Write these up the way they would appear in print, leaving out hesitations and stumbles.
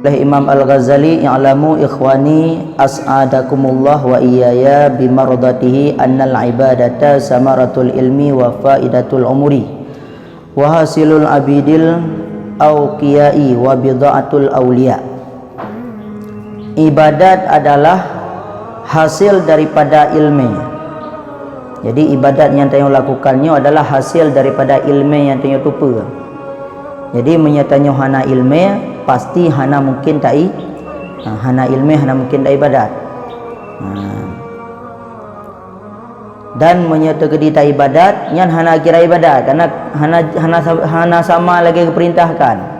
oleh Imam Al-Ghazali, "I'lamu ikhwani as'adakumullah wa iyaya bimardatihi annal ibadata samaratul ilmi wa faidatul umuri wa hasilul abidil awqiyai wa bida'atul awliya." Ibadat adalah hasil daripada ilmu. Jadi ibadat yang tanya lakukannya adalah hasil daripada ilmu yang tanya tupa. Jadi menyatanya hana ilmu, pasti hana mungkin tak hana ilmu, hana mungkin tak ibadat. Dan menyata kedi tak ibadat nyan hana kira ibadat, karena hana sama lagi keperintahkan.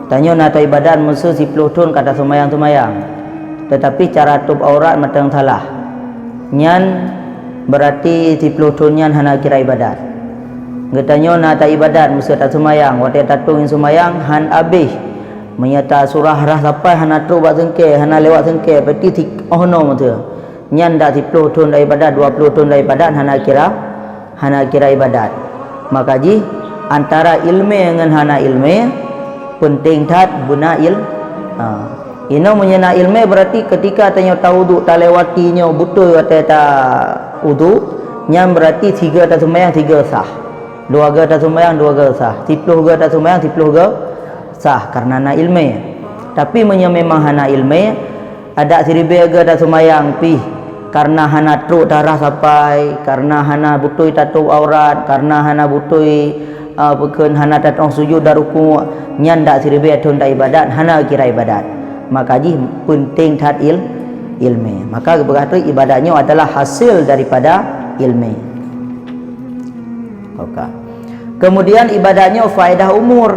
Tanya nak tak ibadat musuh 10 tahun kata sumayang, tetapi cara tutup aurat matang salah, nyan berarti 10 tahun nyan hana kira ibadat. Katanya nak tak ibadat musuh tak sumayang, waktu tatung yang sumayang han habis menyata surah rah sampai hana terus buat sengke, hana lewat sengke berarti no betul. Nyan dak 10 tahun dah ibadat, 20 tahun dah ibadat, hana kira ibadat. Maka ji antara ilmu dengan hana ilmu penting tat guna ino menyena ilmu berarti ketika tanya tahu wudu tak lewatinya betul kata tak wudu, nyan berarti 3 tak sembahyang 3 sah, 2 ga tak sembahyang 2 ga sah, 10 ga tak sembahyang 10 ga sah karena na ilmu. Tapi memang hana ilmu ada 1000 ga tak sembahyang pi karena hana truk darah sampai, karena hana butui tatu aurat, karena hana butui bukan hana datang sujud dan ruku, nyan dak 1000 tahun dak ibadat, hana kira ibadat. Maka ji penting tat ilmu. Maka berkata ibadahnya adalah hasil daripada ilmu. Okay. Kemudian ibadahnya faedah umur.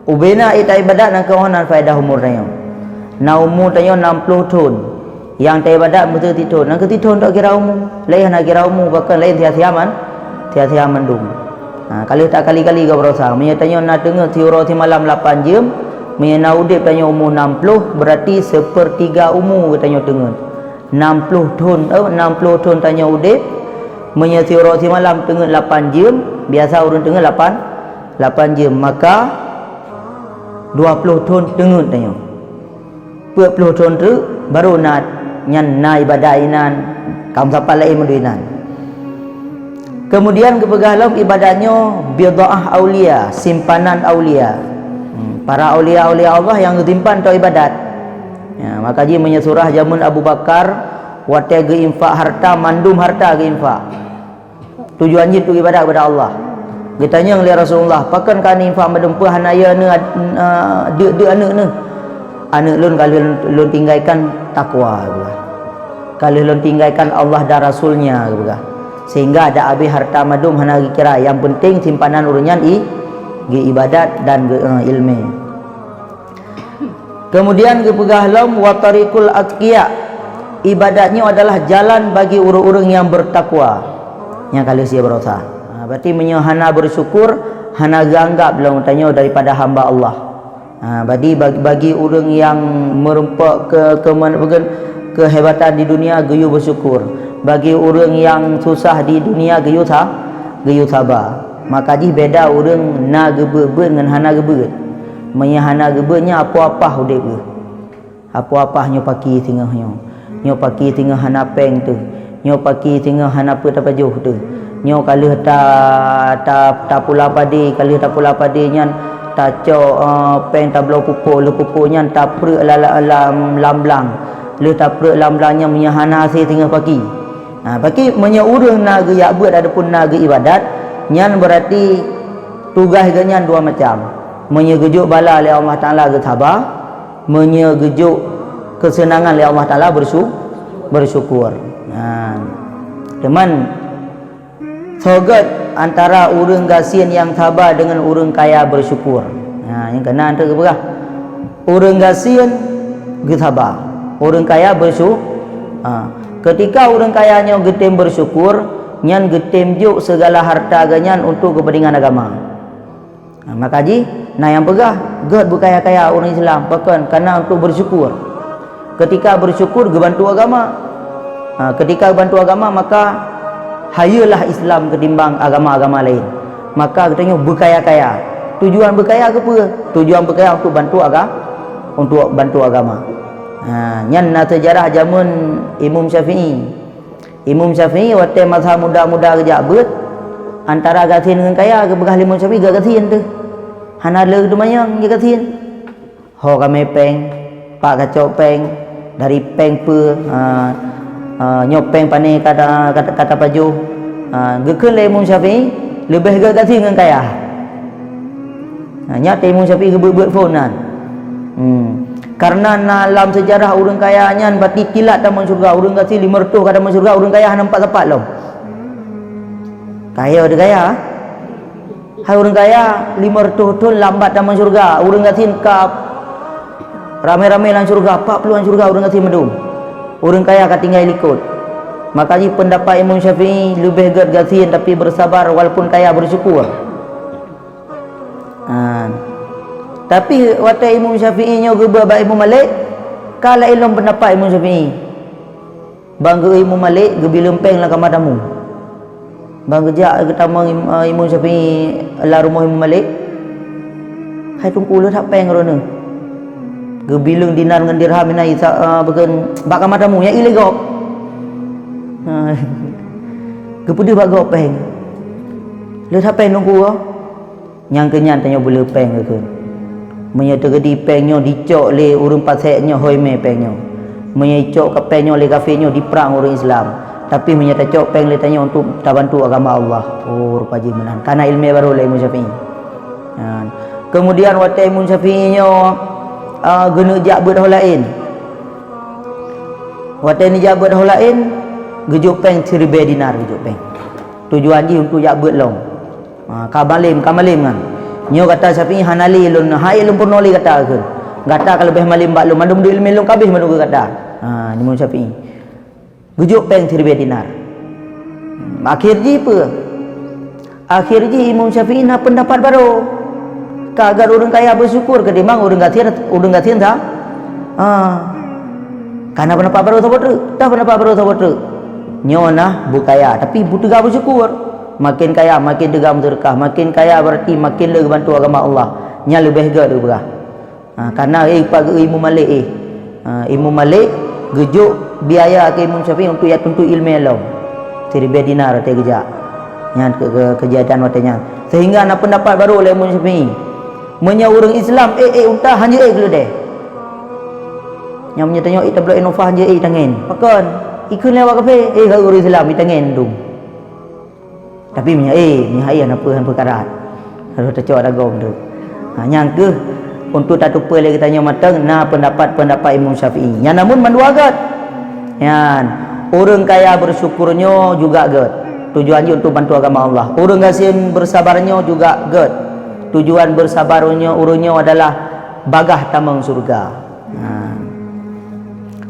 Ubena ita ibadat nak kawanan faedah umur tanya. Na umur tanya 60 tahun. Yang tak ibadat betul tahun. Nak tahun tak kira umur. Lain nak kira umur bahkan lain tiada mendung. Kalau tak kali-kali kau berusaha. Menyatanya nak dengar teori malam 8 jam. Menyana udip tanya umur 60 berarti 1/3 umur katanya dengar. 60 tahun tanya udip. Menyana teori malam dengar 8 jam. Biasa orang dengar 8 jam. Maka 20 tahun dengar tanya. 40 tahun tu baru nak nyan na ibadah inan kaum siapa lain menduinan. Kemudian kepegalam ibadahnya bidaah aulia, simpanan aulia. Para aulia-aulia Allah yang ditimpan untuk ibadat. Ya, maka ji menyesurah zaman Abu Bakar wate ge infak harta, mandum harta ge infak. Tujuan ji tu ibadat kepada Allah. Ditanya oleh Rasulullah, "Pakan kan infak mandum pe hanaya ne de anak ne?" Anak lun kalau lun tinggalkan takwa bukan. Kalau lun tinggalkan Allah dan Rasulnya bukan. Sehingga ada habis harta madum hana kira. Yang penting simpanan urunyan ibadat dan ilmu. Kemudian kepegahlam wa tariqul atqiya. Ibadatnya adalah jalan bagi orang-orang yang bertakwa. Yang kali sia berusaha. Berarti hana bersyukur, hana ganggap belum tanya daripada hamba Allah. Bagi orang yang merempak kehebatan di dunia geyu bersyukur. Bagi orang yang susah di dunia geyu sabar. Maka ji beda orang na gebe dengan hana gebe. Hana gebenya apa-apa udip ke. Apa-apa nyo paki tengahnya. Nyo paki tengah hana peng tu. Nyo paki tengah hana apa tak pajuh tu. Nyo kalau ta pula padi, kalau ta pula padi nyan ta cok peng ta blau pupu, le pupu nyan ta prek lam-lam. Le ta prek lam-lamnya menyahana si tengah pagi. Pagi menya urang na ge yak buat adapun na ge ibadat, nyan berarti tugas ge nyan dua macam. Menyegejuk bala oleh Allah Taala ge sabar, menyegejuk kesenangan oleh Allah Taala bersyukur. Teman sogat antara urang gasien yang sabar dengan urang kaya bersyukur. Yang kena antara berah. Urang gasien ge sabar, urang kaya bersyukur. Ketika orang kayanya getem bersyukur, nyan getem juk segala harta ganyan untuk kepentingan agama. Maka ji, yang pegah, ged berkaya-kaya orang Islam, bahkan karena untuk bersyukur. Ketika bersyukur, gebantu agama. Ketika bantu agama, maka hayalah Islam ketimbang agama-agama lain. Maka katanya berkaya-kaya. Tujuan berkaya ke apa? Tujuan berkaya untuk bantu untuk bantu agama. Nyan na sejarah jamun Imam Syafi'i. Imam Syafi'i waktu masa muda-muda kerja beut antara gatin dengan kaya ke begah Imam Syafi'i gatin tu. Hana le tu mayang je gatin. Ho kami peng, pak kacau peng dari peng pe nyopeng pane kata baju. Gekeun le Imam Syafi'i lebih gatin dengan kaya. Nyata Imam Syafi'i beut fonan. Karena dalam sejarah orang kaya nyan berarti kilat dalam syurga, orang kasi 500 kat dalam syurga, orang kaya nampak tepat lom. Kaya ada kaya. Hai orang kaya 500 ton lambat dalam syurga, orang kasi kap ramai-ramai dalam syurga, 40 dalam syurga orang kasi medum. Orang kaya kat tinggal ikut. Makanya pendapat Imam Syafi'i lebih gatin tapi bersabar walaupun kaya bersyukur. Tapi waktu Imam Syafi'i nya gebah ba Imam Malik, kalau ilmu pendapat Imam Syafi'i. Bangga Imam Malik gebi lempeng lah kamar tamu. Bangga jak ketama Imam Syafi'i la rumah Imam Malik. Hai tungku le tak peng rono. Gebi leung dinar dengan dirham nai beken bak kamar tamu yang ilegal. Gepudi bak gop peng. Le tak peng tungku ah. Yang kenyan tanya boleh peng ke. Menyata gedi pengnya dicok le urang paseknya hoi me pengnya. Menyecok ke pengnya le kafirnya diperang orang Islam. Tapi menyata cok peng le tanya untuk bantu agama Allah. Oh rupa je menan. Karena ilmu baru le Imam Syafi'i. Kemudian waktu Imam Syafi'i nya guna jak beut lain. Waktu ni jak beut lain gejuk peng 1000 dinar gejuk peng. Tujuan dia untuk jak beut long. Kamalim kan. Nyo kata Syafi'i hanali lun hai lun purnoli kata ke. Kata kalau lebih malim bak lu mandum du ilmu lu kabeh manu kata. Ni Imam Syafi'i. Gujuk peng 1000 dinar. Akhir ji apa? Akhir ji Imam Syafi'i nak pendapat baru. Kagar orang kaya bersyukur ke dimang orang gatin tak? Karena pendapat baru tak pendapat baru tak. Nyo nah bukaya tapi butuh bersyukur. Makin kaya makin degam berkah, makin kaya berarti makin le bantu agama Allah. Nya lebih gede berkah. Karena pagi Imam Malik Imam Malik gejuk biaya ke Imam Syafi'i untuk tuntut ilmu Allah. 1000 dinar te geja. Nya kejadian watanya. Sehingga nak pendapat baru oleh Imam Syafi'i. Menya orang Islam untah hanya gelu deh. Nya menyatanya tablo inovah hanya tangen. Pakon ikun lewat kafe orang Islam tangen dum. Tapi punya hai apa perkara harus tercok dagong tu. Yang ke untuk tak lupa lagi tanya matang pendapat Imam Syafi'i. Yang namun mandua agak. Yan orang kaya bersyukurnya juga agak. Tujuannya untuk bantu agama Allah. Orang gasin bersabarnya juga agak. Tujuan bersabarnya urungnya adalah bagah tamang surga.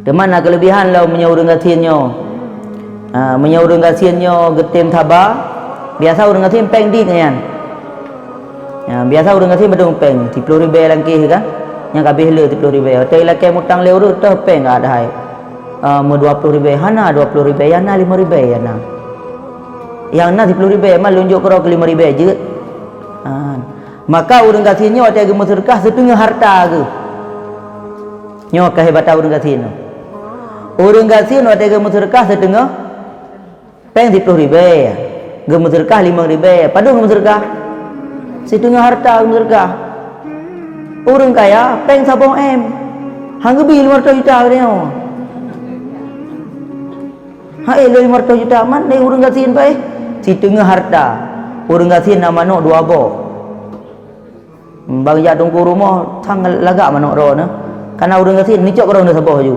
Di mana kelebihan lau menyurung gasinnya? Menyurung gasinnya getim tabah. Biasa orang ngasih peng di kan. Biasa orang ngasih bedung peng 10,000 langkih kan. Yang kabeh le 10,000. Hotel laki mutang le urut teh peng ada hai. Mu 20,000 hana 20,000 yana 5,000 yana. Yang na 10,000 mah lunjuk kero ke 5,000 je. Maka orang kasihnya waktu agama sedekah setengah harta ke. Nyo kehebatan orang kasih no. Orang kasih waktu agama sedekah setengah peng 10,000. Gemu sedekah 5,000. Padu gemu sedekah setengah harta gemu sedekah. Orang kaya peng sabong hang gebi 500 juta dia. Hai 500 juta man dai urang gasiin bae. Setengah harta. Urang gasiin nama no 2 bo. Bang ya tunggu rumah tang lagak manok ro na. Karena urang gasiin nicok ro na sabah ju.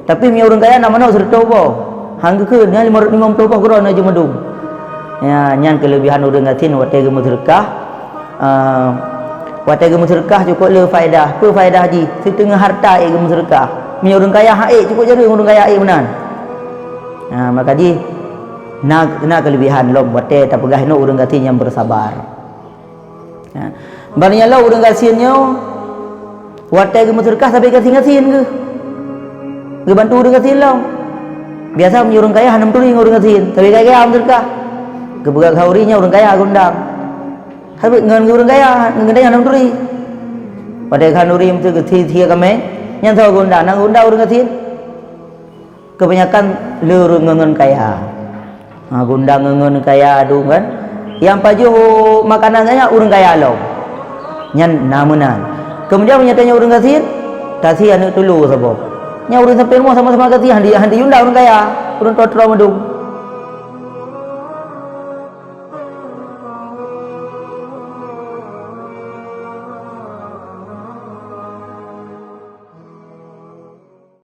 Tapi mi urang kaya nama no 100 bo. Hang gekeun nya 550 bo ro na ju medung. Ya, nyan kelebihan orang ngatin waktu gemu sedekah. Waktu gemu sedekah cukup le faedah. Apa faedah ji? Setengah harta gemu sedekah. Punya orang kaya cukup jadi orang kaya benan. Maka ji nak kelebihan lom waktu tak pegah no orang ngatin yang bersabar. Barangnya lo orang ngatinnya waktu gemu sedekah sampai ngatin ke? Ge bantu orang ngatin lo. Biasa punya orang kaya hanam turing orang ngatin. Tapi kaya sedekah. Kebuka kaurinya orang kaya gondang. Habis ngan orang kaya, ngan dia hanam turi. pada kanuri itu ketia kami yang tahu gunda nang gunda orang ketin kebanyakan lur ngengen kaya gunda ngengen kaya adu kan yang paju makanannya orang kaya lo nyan namunan kemudian menyatanya orang ketin kasih anu tulu sebab nya orang sampai rumah sama-sama ketin handi yunda orang kaya orang tua madung